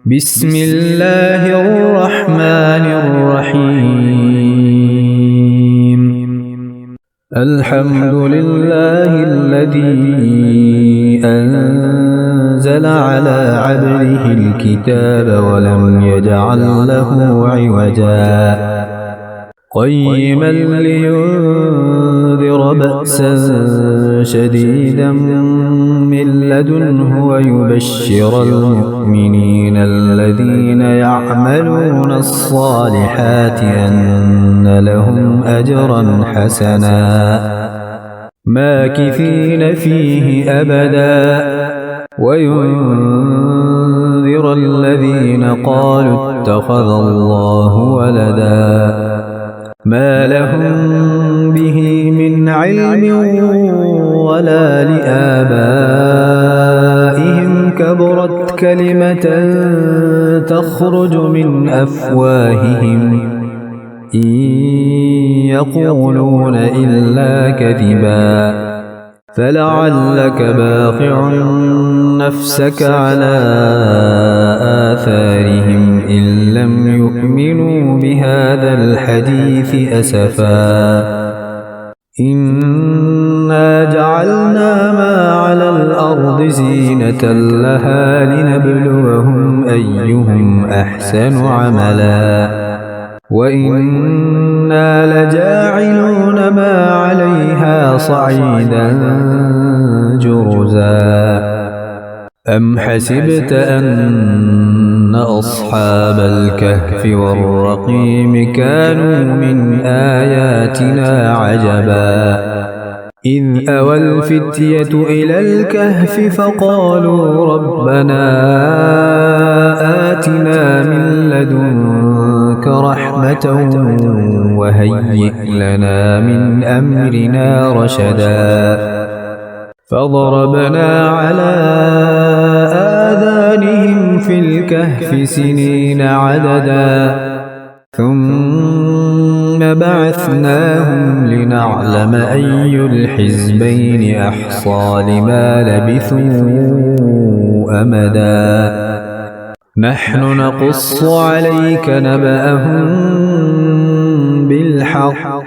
بسم الله الرحمن الرحيم. الحمد لله الذي أنزل على عبده الكتاب ولم يجعل له عوجا قيما لينذر بأسا شديدا من لدنه ويبشر المؤمنين الذين يعملون الصالحات أن لهم أجرا حسنا ماكثين فيه أبدا وينذر الذين قالوا اتخذ الله ولدا ما لهم به من علم ولا لآبائهم كبرت كلمة تخرج من أفواههم إن يقولون إلا كذبا فلعلك باخع نفسك على آثارهم إن لم يؤمنوا بهذا الحديث أسفا إنا جعلنا ما على الأرض زينة لها لنبلوهم أيهم أحسن عملا وإنا لجاعلون ما عليها صعيدا جرزا أم حسبت أن أصحاب الكهف والرقيم كانوا من آياتنا عجبا إذ أوى الفتية إلى الكهف فقالوا ربنا آتنا من لدنك رحمة وهيئ لنا من أمرنا رشدا فضربنا على آذانهم في الكهف سنين عددا ثم بعثناهم لنعلم أي الحزبين أحصى لما لبثوا أمدا نحن نقص عليك نبأهم بالحق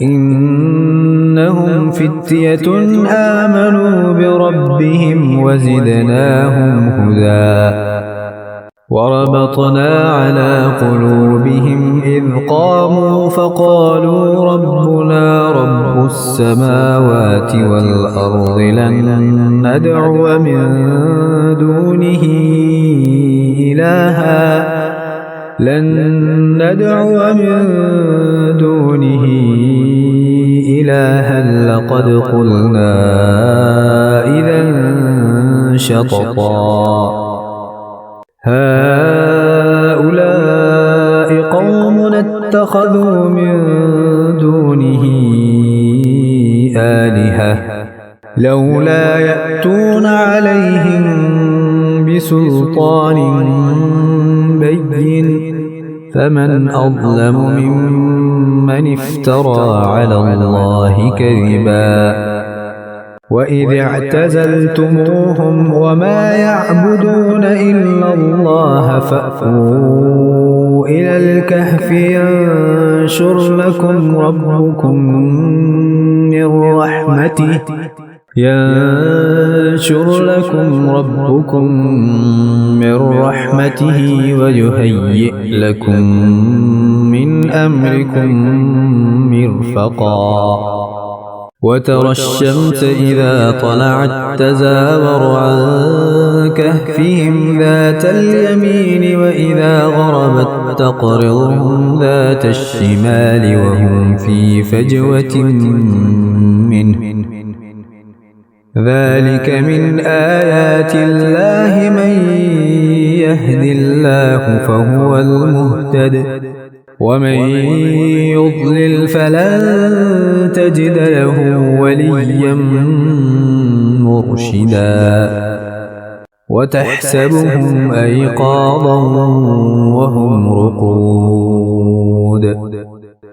إنهم فتية آمنوا بربهم وزدناهم هدى وربطنا على قلوبهم إذ قاموا فقالوا ربنا رب السماوات والأرض لن ندعو من دونه إلها لقد قلنا إذا شططا هؤلاء قوم اتخذوا من دونه آلهة لولا يأتون عليهم بسلطان بين فمن أظلم ممن افترى على الله كذبا وإذ اعتزلتموهم وما يعبدون إلا الله فأووا إلى الكهف ينشر لكم ربكم من رحمته ويهيئ لكم من أمركم مرفقا وترى الشمس إذا طلعت تزاور عن كهفهم ذات اليمين وإذا غربت تقرضهم ذات الشمال وهم في فجوة منه ذلك من آيات الله من يهد الله فهو المهتد ومن يضلل فلن تجد له وليا مرشدا وتحسبهم أيقاظا وهم رقود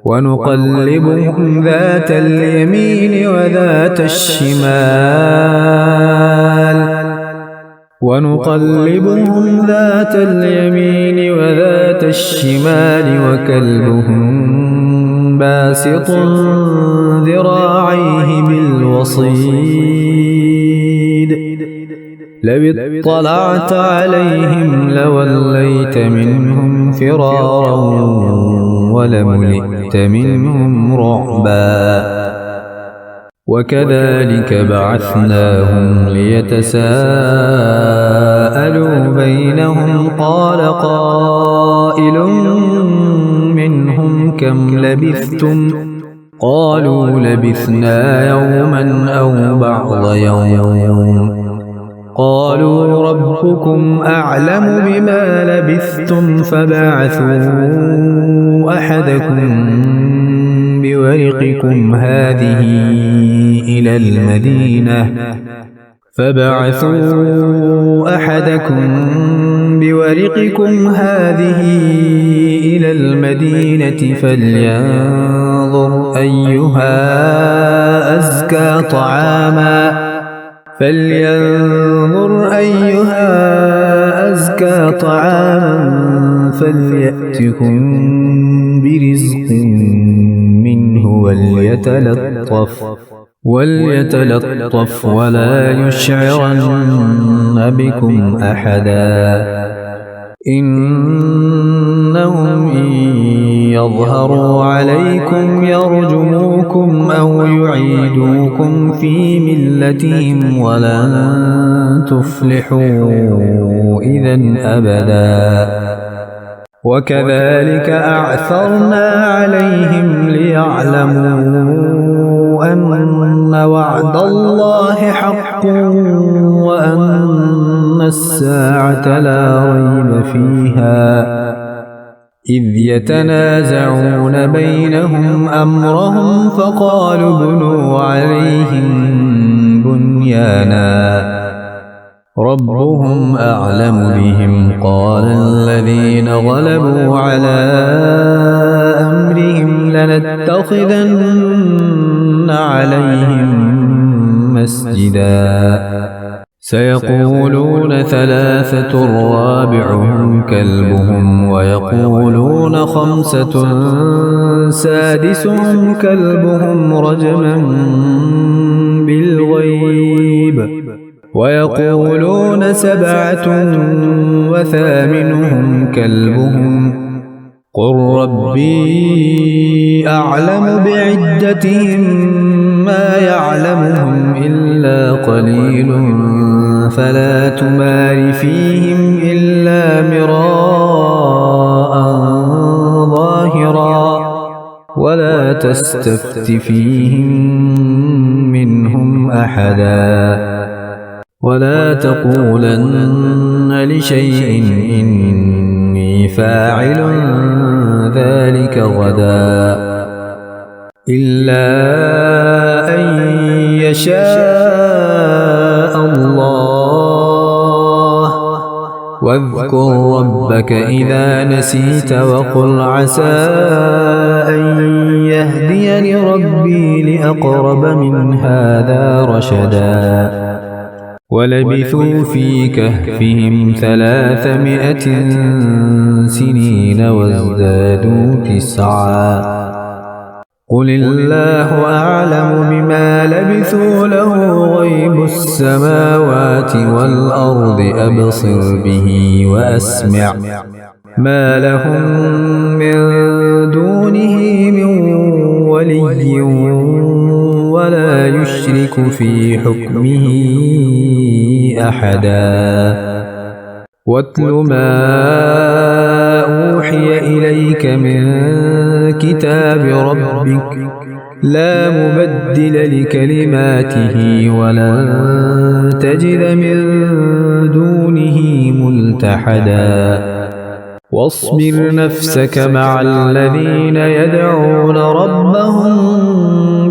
ونقلبهم ذات اليمين وذات الشمال ونقلبهم ذات اليمين وذات الشمال وكلبهم باسط ذراعيه بالوصيد لو اطلعت عليهم لوليت منهم فرارا ولملئت منهم رعبا وكذلك بعثناهم ليتساءلوا بينهم قال قائل منهم كم لبثتم قالوا لبثنا يوما أو بعض يوم قالوا ربكم أعلم بما لبثتم فبعثوا أحدكم بورقكم هذه إلى المدينة فلينظر أيها أزكى طعاما فليأتكم برزق منه وليتلطف ولا يشعرن بكم أحدا إنهم إن يظهروا عليكم يرجموكم أو يعيدوكم في ملتهم ولن تفلحوا إذن أبدا وكذلك أعثرنا عليهم ليعلموا أن وعد الله حق وأن الساعة لا ريب فيها إذ يتنازعون بينهم أمرهم فقالوا ابنوا عليهم بنيانا ربهم أعلم بهم قال الذين غلبوا على أمرهم لنتخذن عليهم مسجدا سيقولون ثلاثة رابعهم كلبهم ويقولون خمسة سادسهم كلبهم رجما بالغيب ويقولون سبعة وثامنهم كلبهم قل ربي أعلم بعدتهم ما يعلمهم إلا قليل فلا تمار فيهم إلا مراء ظاهرا ولا تستفت فيهم منهم أحدا ولا تقولن لشيء إني فاعل ذلك غدا إلا أن يشاء الله واذكر ربك إذا نسيت وقل عسى أن يهديني ربي لأقرب من هذا رشدا ولبثوا في كهفهم 300 سنين وازدادوا 9 قل الله أعلم بما لبثوا له غيب السماوات والأرض أبصر به وأسمع ما لهم من دونه من ولي ولا يشرك في حكمه أحدا واتل ما أوحي إليك من كتاب ربك لا مبدل لكلماته ولن تجد من دونه ملتحدا واصبر نفسك مع الذين يدعون ربهم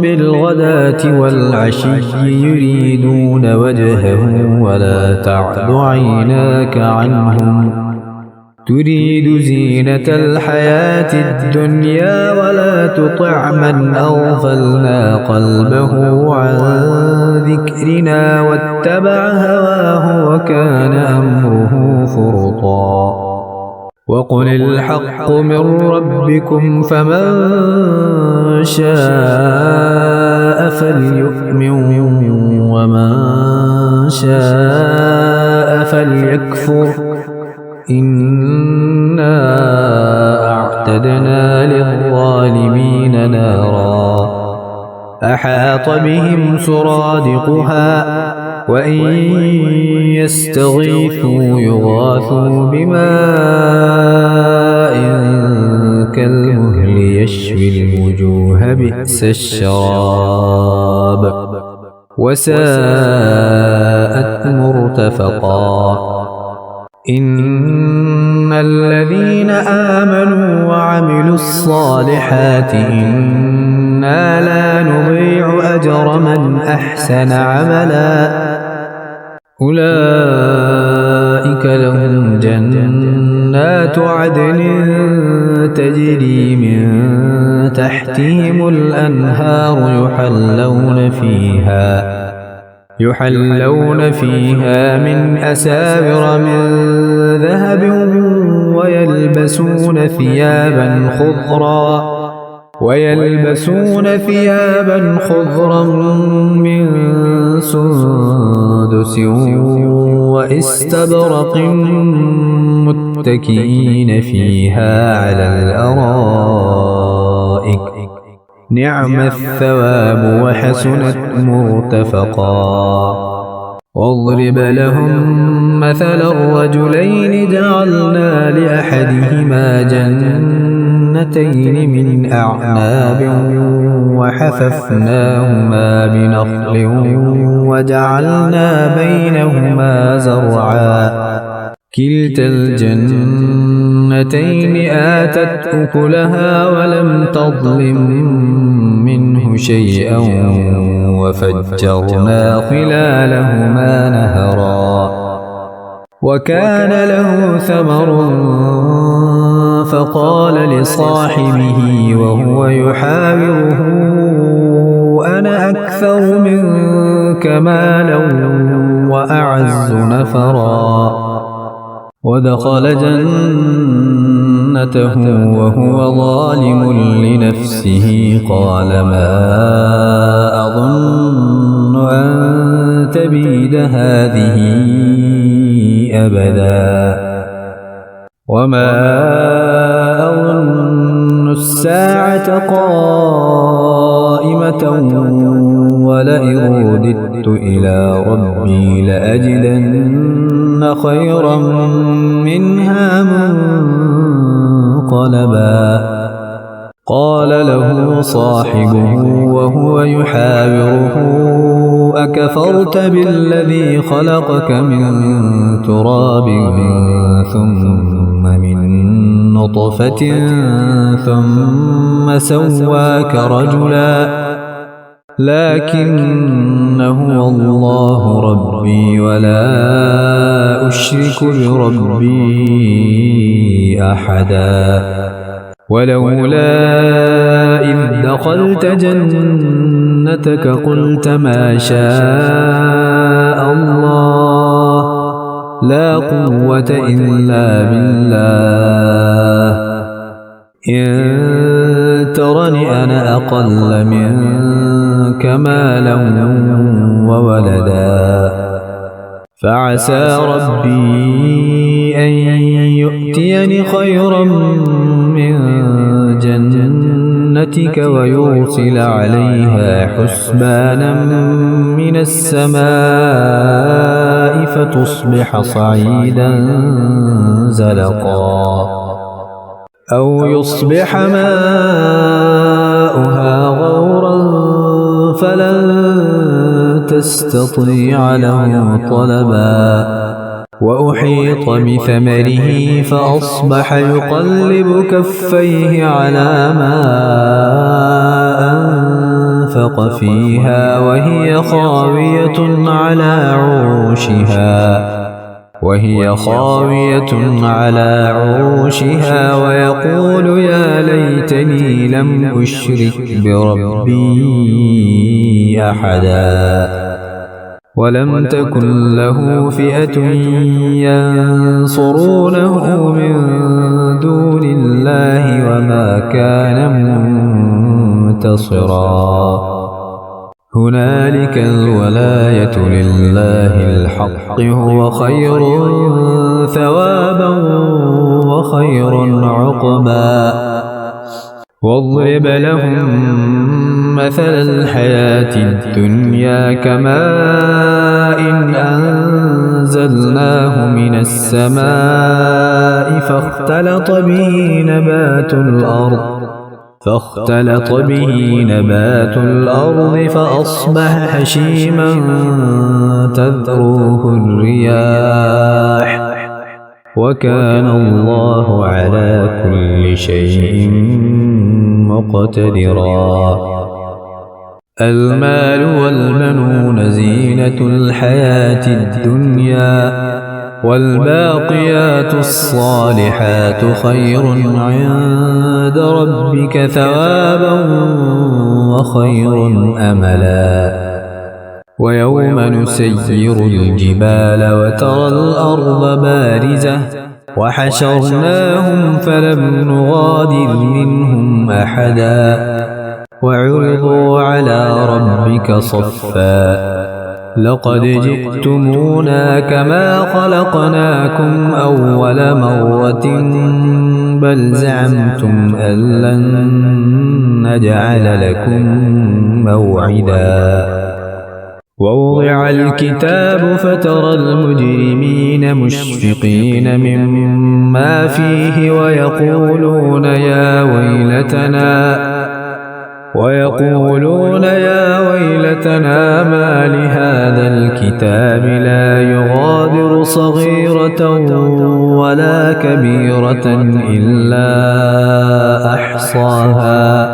بالغداة والعشي يريدون وجهه ولا تعد عيناك عنهم تريد زينة الحياة الدنيا ولا تطع من أغفلنا قلبه عن ذكرنا واتبع هواه وكان أمره فرطا وقل الحق من ربكم فمن شاء فليؤمن ومن شاء فليكفر إنا أعتدنا للظالمين نارا أحاط بهم سرادقها وإن يستغيثوا يغاثوا بماء كالمهل يشوي الوجوه بئس الشراب وساءت مرتفقا إن الذين آمنوا وعملوا الصالحات إنا لا نضيع أجر من أحسن عملا أولئك لهم جنات عدن تجري من تحتهم الأنهار يحلون فيها من أساور من ذهب ويلبسون ثيابا خضرا من سندس وإستبرق متكئين فيها على الأرائك نعم الثواب وحسنت مرتفقا واضرب لهم مثل الرجلين جعلنا لأحدهما جنتين من أعناب وحففناهما بنخل وجعلنا بينهما زرعا كلتا الجنتين آتت أكلها ولم تظلم منه شيئا وفجرنا خلالهما نهرا وكان له ثمر فقال لصاحبه وهو يحاوره أنا أكثر منك مالا وأعز نفرا ودخل جنته وهو ظالم لنفسه قال ما أظن أن تبيد هذه أبدا وما أظن الساعة قائمة ولئن رددت إلى ربي لأجدن خيرا منها منقلبا قال له صاحبه وهو يحاوره أكفرت بالذي خلقك من تراب ثم من نطفة ثم سواك رجلا لكن هو الله ربي ولا أشرك بربي أحدا ولولا إذ دخلت جنتك قلت ما شاء الله لا قوة إلا بالله إن ترني أنا أقل منك مالا وولدا فعسى ربي أن يؤتيني خيرا من جنتك ويرسل عليها حسبانا من السماء فتصبح صعيدا زلقا أو يصبح ماؤها غورا فلن تستطيع له طلبا وأحيط بثمره فأصبح يقلب كفيه على ما أنفق فيها وهي خاوية على عروشها وهي خاوية على عروشها ويقول يا ليتني لم أشرك بربي أحدا ولم تكن له فئة ينصرونه من دون الله وما كان منتصرا هنالك الولاية لله الحق هو خير ثوابا وخير عقبا واضرب لهم مثل الحياة الدنيا كماء أنزلناه من السماء فاختلط به نبات الأرض فأصبح هشيما تذروه الرياح وكان الله على كل شيء مقتدرا المال والبنون زينة الحياة الدنيا والباقيات الصالحات خير عند ربك ثوابا وخير أملا ويوم نسير الجبال وترى الأرض بارزة وحشرناهم فلم نغادر منهم أحدا وعرضوا على ربك صفا لقد جئتمونا كما خلقناكم أول مرة بل زعمتم أن لن نجعل لكم موعدا ووضع الكتاب فترى المجرمين مشفقين مما فيه ويقولون يا ويلتنا ما لهذا الكتاب لا يغادر صغيرة ولا كبيرة إلا أحصاها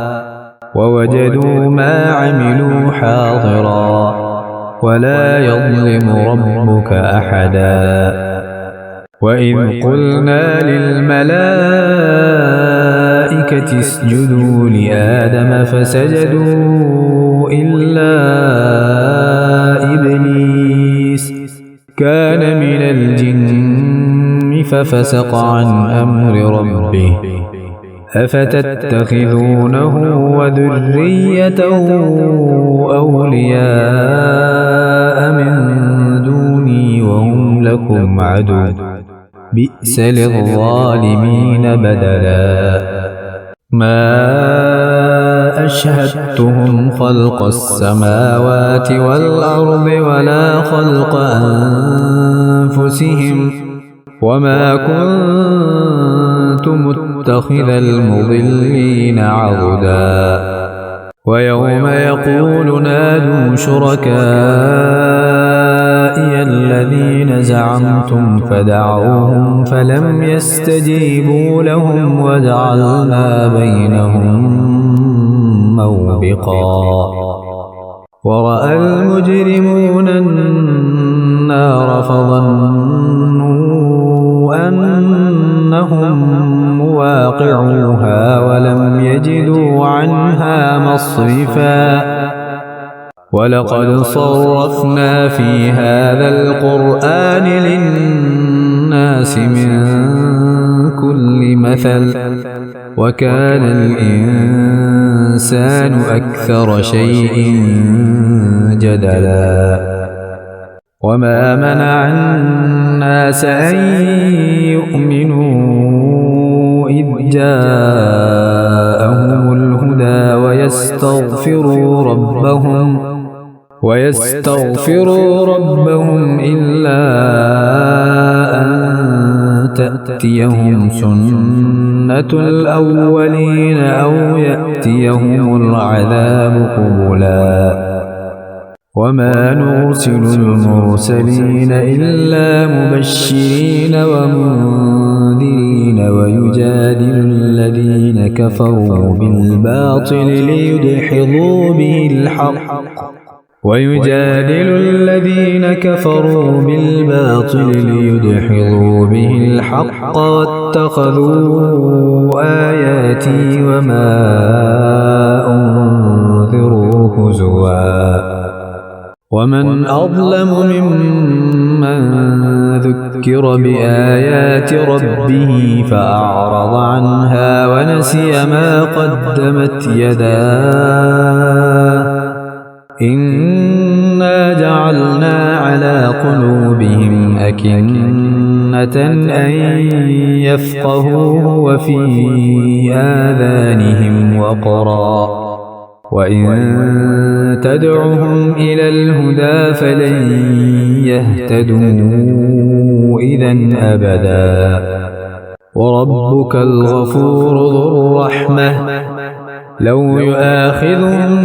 ووجدوا ما عملوا حاضرا ولا يظلم ربك أحدا وإذ قلنا للملائكة اسجدوا لآدم فسجدوا إلا إبليس كان من الجن ففسق عن أمر ربه أفتتخذونه وذريته أولياء من دوني وهم لكم عدو بئس للظالمين بدلا ما أشهدتهم خلق السماوات والأرض ولا خلق أنفسهم وما كنت متخذ المضلين عضدا ويوم يقول نادوا شركائي الذين زعمتم فدعوهم فلم يستجيبوا لهم وجعلنا بينهم موبقا ورأى المجرمون النار فظنوا أنهم مواقعوها ولم يجدوا عنها مصرفا ولقد صرفنا في هذا القرآن للناس من كل مثل وكان الإنسان أكثر شيء جدلا وما منع الناس أن يؤمنوا إذ جاءهم الهدى ويستغفروا ربهم إلا أن تأتيهم سنة الأولين أو يأتيهم العذاب قبلا وما نرسل المرسلين إلا مبشرين ومنذرين ويجادل الذين كفروا بالباطل ليدحضوا به الحق ويجادل الذين كفروا بالباطل ليدحضوا به الحق واتخذوا آياتي وما أنذروا هزوا ومن أظلم ممن ذكر بآيات ربه فأعرض عنها ونسي ما قدمت يداه إنا جعلنا على قلوبهم أكنة أن يفقهوه وفي آذانهم وقرا وإن تدعهم إلى الهدى فلن يهتدوا إذن أبدا وربك الغفور ذو الرحمة لو يؤاخذهم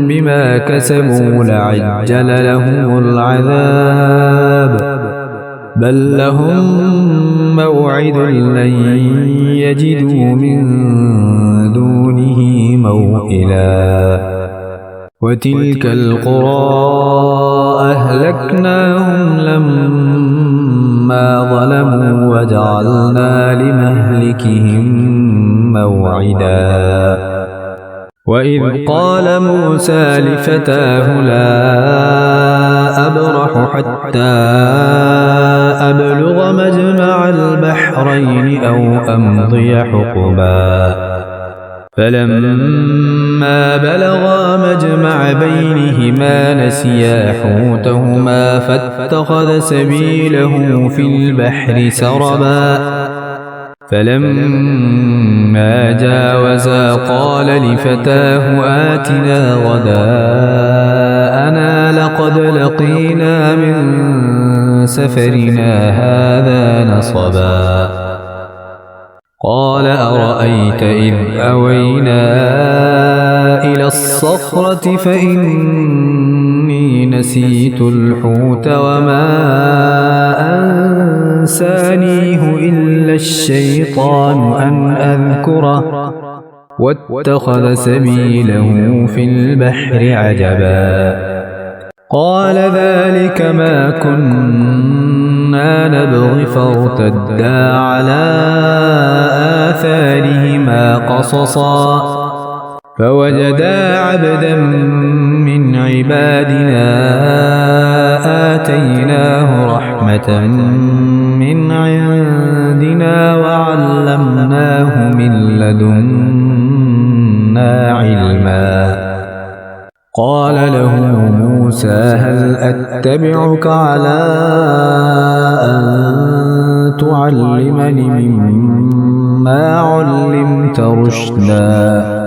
بما كسبوا لعجل لهم العذاب بل لهم موعد لن يجدوا من دونه موئلا وتلك القرى أهلكناهم لما ظلموا وجعلنا لمهلكهم موعدا وإذ قال موسى لفتاه لا أبرح حتى أبلغ مجمع البحرين أو أمضي حقبا فلما بلغا مجمع بينهما نسيا حوتهما فاتخذ سبيله في البحر سربا فلما جاوزا قال لفتاه آتنا غداءنا لقد لقينا من سفرنا هذا نصبا قال أرأيت إذ أوينا إلى الصخرة فإني نسيت الحوت وما أنسانيه إلا الشيطان أن أذكره واتخذ سبيله في البحر عجبا قال ذلك ما كنا نبغي فارتدا على آثارهما قصصا فوجدا عبدا من عبادنا آتيناه رحمة من عندنا وعلمناه من لدنا علما قال له موسى هل أتبعك على أن تعلمني مما علمت رشدا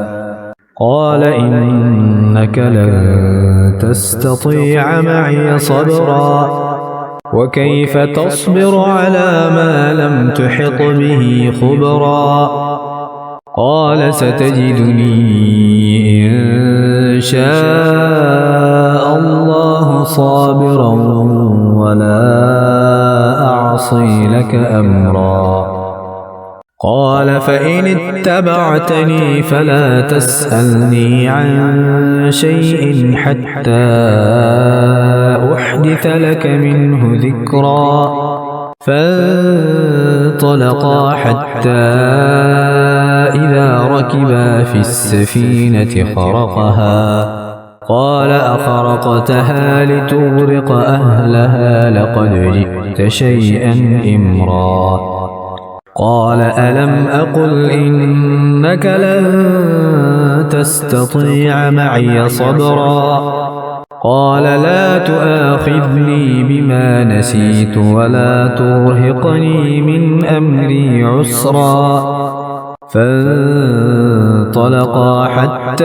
قال إنك لن تستطيع معي صبرا وكيف تصبر على ما لم تحط به خبرا قال ستجدني إن شاء الله صابرا ولا أعصي لك أمرا قال فإن اتبعتني فلا تسألني عن شيء حتى أحدث لك منه ذكرا فانطلقا حتى إذا ركبا في السفينة خرقها قال أخرقتها لتغرق أهلها لقد جئت شيئا إمرا قال ألم أقل إنك لن تستطيع معي صبرا قال لا تؤاخذني بما نسيت ولا ترهقني من أمري عسرا فانطلقا حتى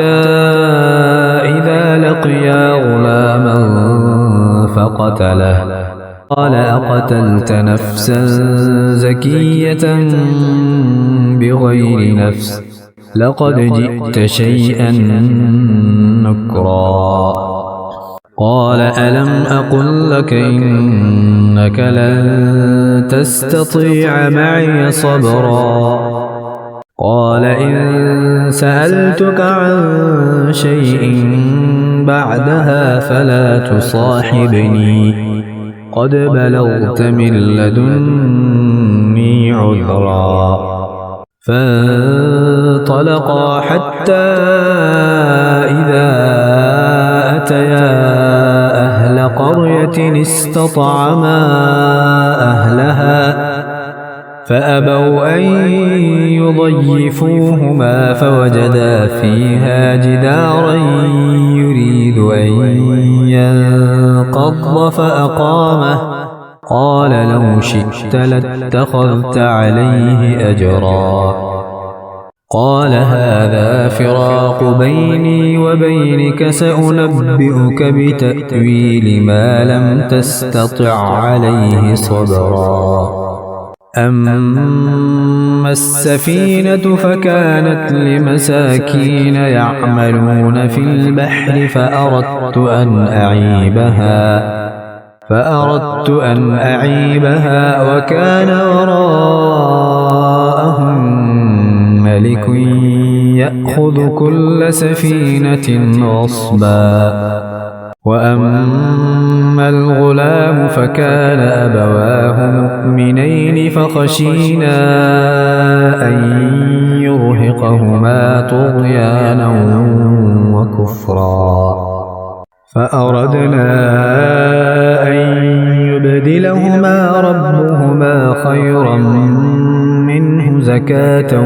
إذا لقيا غلاما فقتله قال أقتلت نفسا زكية بغير نفس لقد جئت شيئا نكرا قال ألم أقل لك إنك لن تستطيع معي صبرا قال إن سألتك عن شيء بعدها فلا تصاحبني قد بلغت من لدني عذرا فانطلقا حتى إذا أتيا أهل قرية استطعما أهلها فأبوا أن يضيفوهما فوجدا فيها جدارا يريد أن ينقض فأقامه قال لو شئت لاتخذت عليه أجرا قال هذا فراق بيني وبينك سأنبئك بتأويل ما لم تستطع عليه صبرا أما السفينة فكانت لمساكين يعملون في البحر فأردت أن أعيبها وكان وراءهم ملك يأخذ كل سفينة غصبا وأما الغلام فكان أبواه مؤمنين فخشينا أن يرهقهما طغيانا وكفرا فأردنا أن يبدلهما ربهما خيرا منه زكاة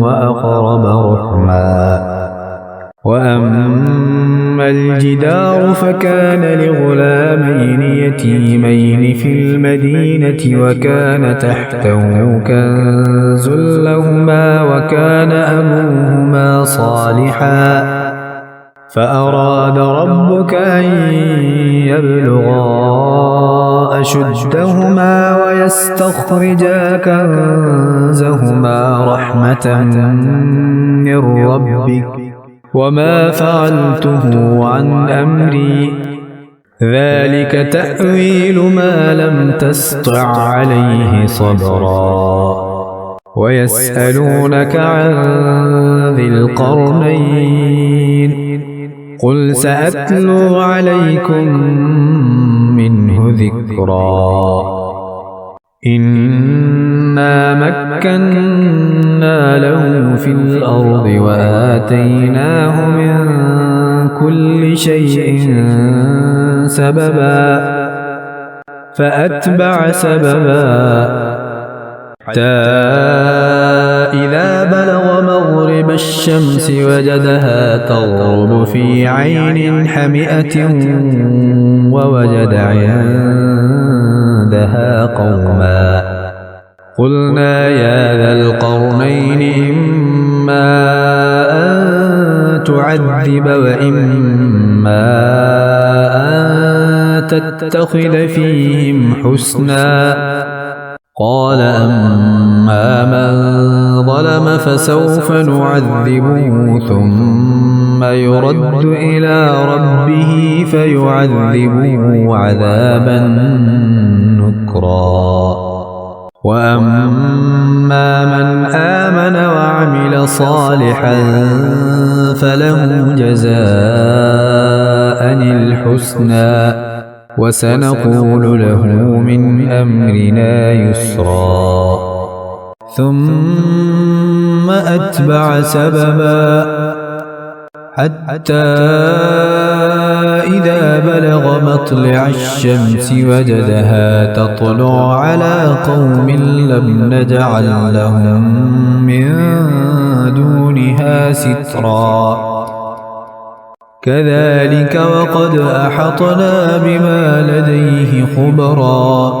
وأقرب رحما وأما الجدار فكان لغلامين يتيمين في المدينة وكان تحته كنز لهما وكان أبوهما صالحا فأراد ربك أن يبلغا أشدهما ويستخرجا كنزهما رحمة من ربك وما فعلته عن أمري ذلك تأويل ما لم تسطع عليه صبرا ويسألونك عن ذي القرنين قل سأتلو عليكم منه ذكرا إنا مكنا له في الأرض وآتيناه من كل شيء سببا فأتبع سببا حتى إذا بلغ مغرب الشمس وجدها تغرب في عين حمئة ووجد عندها قوما قلنا يا ذا القرنين إما أن تعذب وإما أن تتخذ فيهم حسنا قال أما من ظلم فسوف نعذبه ثم يرد إلى ربه فيعذبه عذابا نكرا وأما من آمن وعمل صالحا فله جزاء الحسنى وسنقول له من أمرنا يسرا ثم أتبع سببا حتى إذا بلغ مطلع الشمس وجدها تطلع على قوم لم نجعل لهم من دونها سترا كذلك وقد أحطنا بما لديه خبرا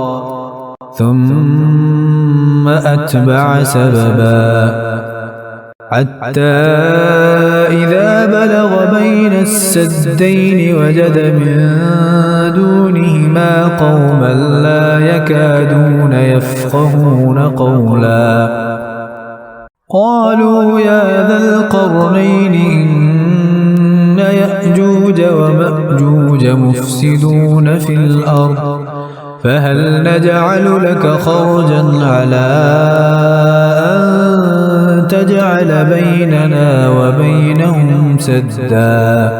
ثم أتبع سببا حتى إذا بلغ بين السدين وجد من دونهما قوما لا يكادون يفقهون قولا قالوا يا ذا القرنين إن يأجوج ومأجوج مفسدون في الأرض فهل نجعل لك خرجا على أن تجعل بيننا وبينهم سدا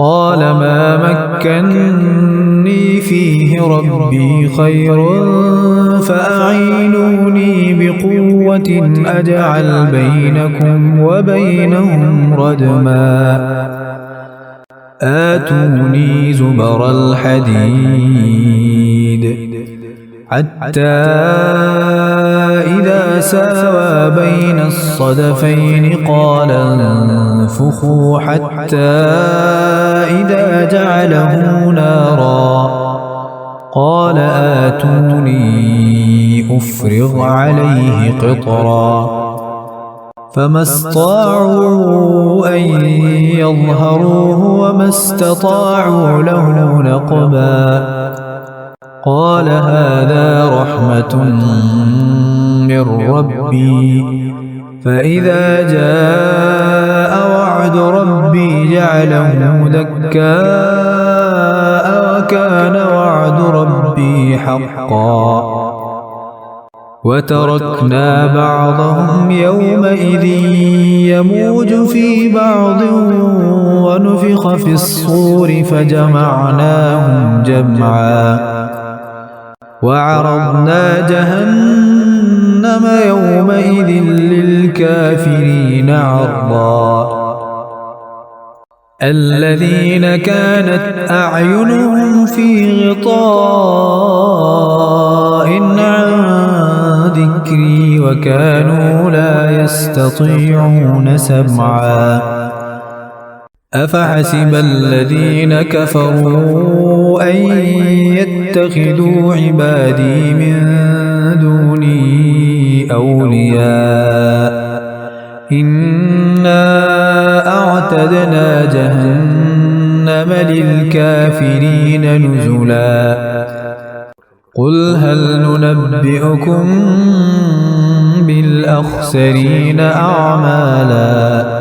قال ما مكني فيه ربي خير فأعينوني بقوة أجعل بينكم وبينهم ردما آتوني زبر الحديد حتى إذا ساوى بين الصدفين قال انفخوا حتى إذا جعله نارا قال آتوني أفرغ عليه قطرا فما استطاعوا أن يظهروه وما استطاعوا له نقبا قال هذا رحمة من ربي فإذا جاء وعد ربي جعله دكاء وكان وعد ربي حقا وتركنا بعضهم يومئذ يموج في بعض ونفخ في الصور فجمعناهم جمعا وعرضنا جهنم يومئذ للكافرين عرضا الذين كانت أعينهم في غطاء عن ذكري وكانوا لا يستطيعون سمعا أفحسب الذين كفروا أن يتخذوا عبادي من دوني أولياء إنا أعتدنا جهنم للكافرين نزلا قل هل ننبئكم بالأخسرين أعمالا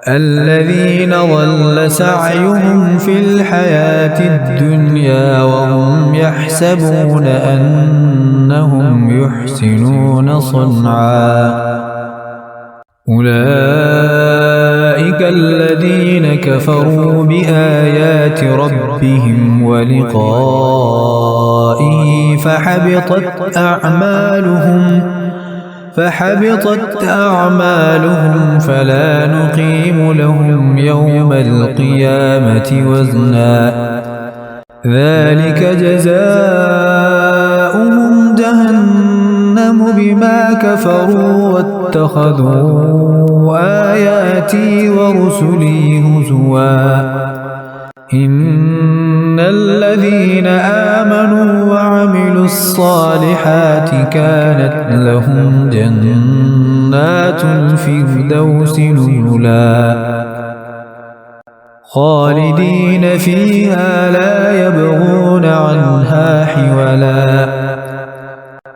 الذين ضل سعيهم في الحياة الدنيا وهم يحسبون أنهم يحسنون صنعا أولئك الذين كفروا بآيات ربهم ولقائه فحبطت أعمالهم فلا نقيم لهم يوم القيامة وزنا ذلك جزاؤهم جهنم بما كفروا واتخذوا آياتي ورسلي هزوا إن الذين آمنوا وعملوا الصالحات كانت لهم جنات الفردوس نزلا خالدين فيها لا يبغون عنها حولا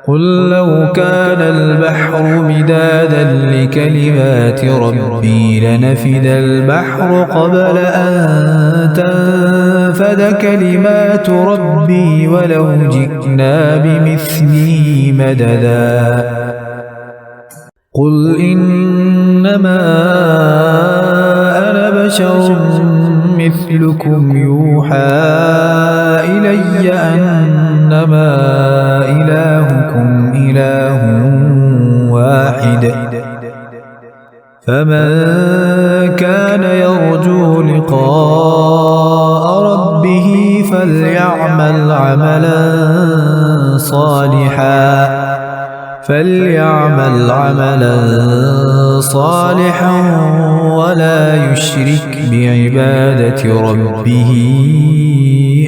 قل لو كان البحر مدادا لكلمات ربي لنفد البحر قبل أن تنفد كلمات ربي ولو جئنا بمثله مددا قل إنما أنا بشر مثلكم يوحى إلي أنما إلهكم إله واحد فمن كان يرجو لقاء ربه فليعمل عملا صالحا ولا يشرك بعبادة ربه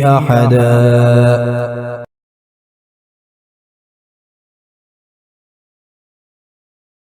أحدا